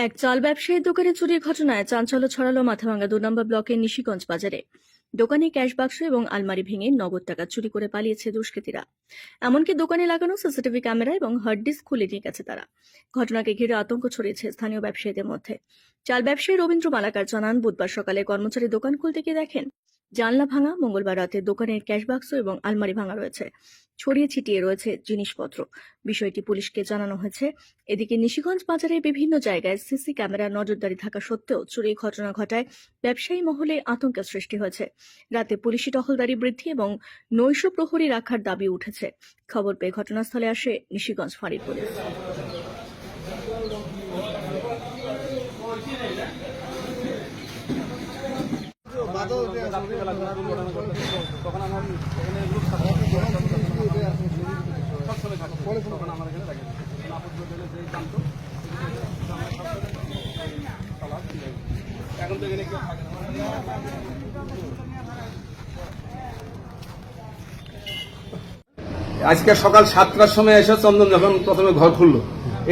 এক চাল ব্যবসায়ীর দোকানে চুরির ঘটনায় চাঞ্চল্য ছড়ালো মাথাভাঙ্গা ২ নম্বর ব্লকের নিশিগঞ্জ বাজারে। দোকানে ক্যাশ বাক্স এবং আলমারি ভেঙে নগদ টাকা চুরি করে পালিয়েছে দুষ্কৃতীরা। এমনকি দোকানে লাগানো সিসিটিভি ক্যামেরা এবং হার্ড ডিস্ক খুলে নিয়ে গেছে তারা। ঘটনাকে ঘিরে আতঙ্ক ছড়িয়েছে স্থানীয় ব্যবসায়ীদের মধ্যে। চাল ব্যবসায়ী রবীন্দ্র মালাকার জানান, বুধবার সকালে কর্মচারী দোকান খুলতে গিয়ে দেখেন জানলা ভাঙা, মঙ্গলবার রাতে দোকানের ক্যাশ বাক্স এবং আলমারি ভাঙা রয়েছে, ছড়িয়ে ছিটিয়ে রয়েছে জিনিসপত্র। বিষয়টি পুলিশকে জানানো হয়েছে। এদিকে নিশিগঞ্জ বাজারের বিভিন্ন জায়গায় সিসি ক্যামেরা নজরদারি থাকা সত্ত্বেও চুরির ঘটনা ঘটায় ব্যবসায়ী মহলে আতঙ্কের সৃষ্টি হয়েছে। রাতে পুলিশি টহলদারি বৃদ্ধি এবং নৈশ প্রহরী রাখার দাবি উঠেছে। খবর পেয়ে ঘটনাস্থলে আসে নিশিগঞ্জ ফাঁড়ির পুলিশ। আজকে সকাল 7টার সময় এসে চন্দন যখন প্রথমে ঘর খুললো,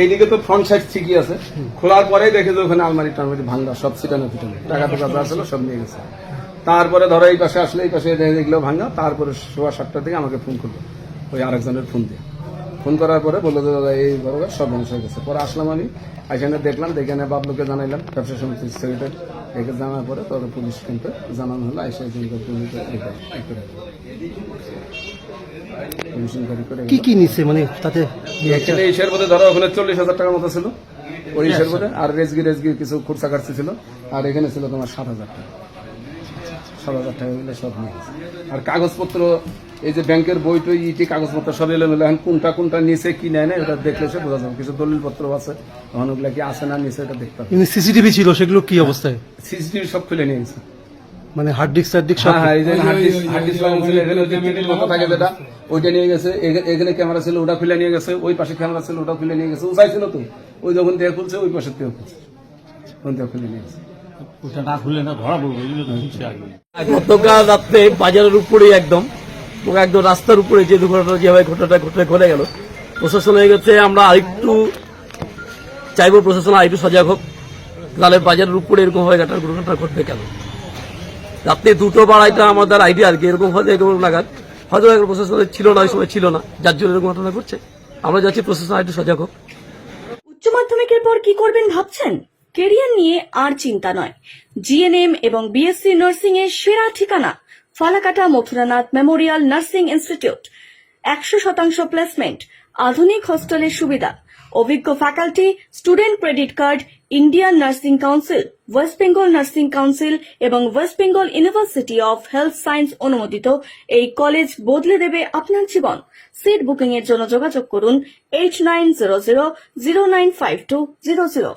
এইদিকে তো ফ্রন্ট সাইড ঠিকই আছে, খোলার পরেই দেখে যে ওখানে আলমারি টালমারি ভাঙা, সব ছিটানো ফিটানো, টাকা টাকা যা ছিল সব নিয়ে গেছে। তারপরে ধরো এই পাশে আসলে এই পাশে দেখলো ভাঙা। তারপরে সোয়া 7টার দিকে আমাকে ফোন করলো, ওই আরেকজনের ফোন দিয়ে। ফোন করার পরে বললো যে দাদা এই বড় সব ধ্বংস হয়ে গেছে। পরে আসলাম আমি, এখানে দেখলাম, দেখে বাবলুকে জানাইলাম, ব্যবসা সমিতির সেক্রেটারি। একে জানার পরে তবে পুলিশ কিন্তু জানানো হলো, এসে কি কি নিচ্ছে, মানে তাতে এখানে ইসের মধ্যে ধরো ওখানে 40,000 টাকার মতো ছিল ওই ইসের মধ্যে, আর রেজগি কিছু খুরসা কাটছি ছিল, আর এখানে ছিল তোমার 7,000 টাকা। 7,000 টাকা মিলে সব নিয়ে গেছে। আর কাগজপত্র, এই যে ব্যাংকের বই টই ইটি কাগজপত্র সব এলোমেলো, এখন কোনটা নিচে কি নেয় না ওটা দেখলে সে বোঝা যাবে। কিছু দলিলপত্র আছে, তখন ওগুলা কি আছে না নিচে ওটা দেখতে হবে। সিসিটিভি ছিল, সেগুলো কি অবস্থায়? সিসিটিভি সব খুলে নিয়ে গেছে। মানে হার্ড ডিস্ক সব? হ্যাঁ, এই যে হার্ড ডিস্ক ছিল, এখানে যে মিডিল মতো থাকে যেটা, ওইটা নিয়ে গেছে। এখানে ক্যামেরা ছিল, ওটা খুলে নিয়ে গেছে। ওই পাশে ক্যামেরা ছিল, ওটা খুলে নিয়ে গেছে। উঁচাই ছিল তো, ওই যখন দিয়ে খুলছে ওই পাশের থেকে খুলছে, ওখান থেকে খুলে নিয়ে গেছে। গতকাল রাত্রে বাজারের উপরে একদম রাস্তার উপরে যে দুর্ঘটনা যেভাবে ঘটে গেল, প্রশাসন হয়ে গেছে। আমরা আরেকটু চাইবো প্রশাসন আরেকটু সজাগ হোক, তাহলে বাজারের উপরে এরকম ভাবে দুর্ঘটনা ঘটবে কেন? রাত্রে 2টো বা 2:30 আমাদের আইডিয়া আর কি, এরকম হয়তো এরকম নাগাদ হয়তো প্রশাসনের ছিল না, ওই সময় ছিল না, যার জন্য এরকম ঘটনা ঘটছে। আমরা যাচ্ছি প্রশাসন আরেকটু সজাগ হোক। উচ্চ মাধ্যমিকের পর কি করবেন ভাবছেন? কেরিয়ার নিয়ে আর চিন্তা নয়। জিএনএম এবং বিএসসি নার্সিং এর সেরা ঠিকানা Falakata Mathuranath Memorial Nursing Institute. 100% placement, আধুনিক হোস্টেলের সুবিধা, অভিজ্ঞ faculty, student credit card, Indian Nursing Council, West Bengal Nursing Council এবং West Bengal University of Health Science অনুমোদিত। এই কলেজ বদলে দেবে আপনার জীবন। সিট বুকিং এর জন্য যোগাযোগ করুন 8900095200।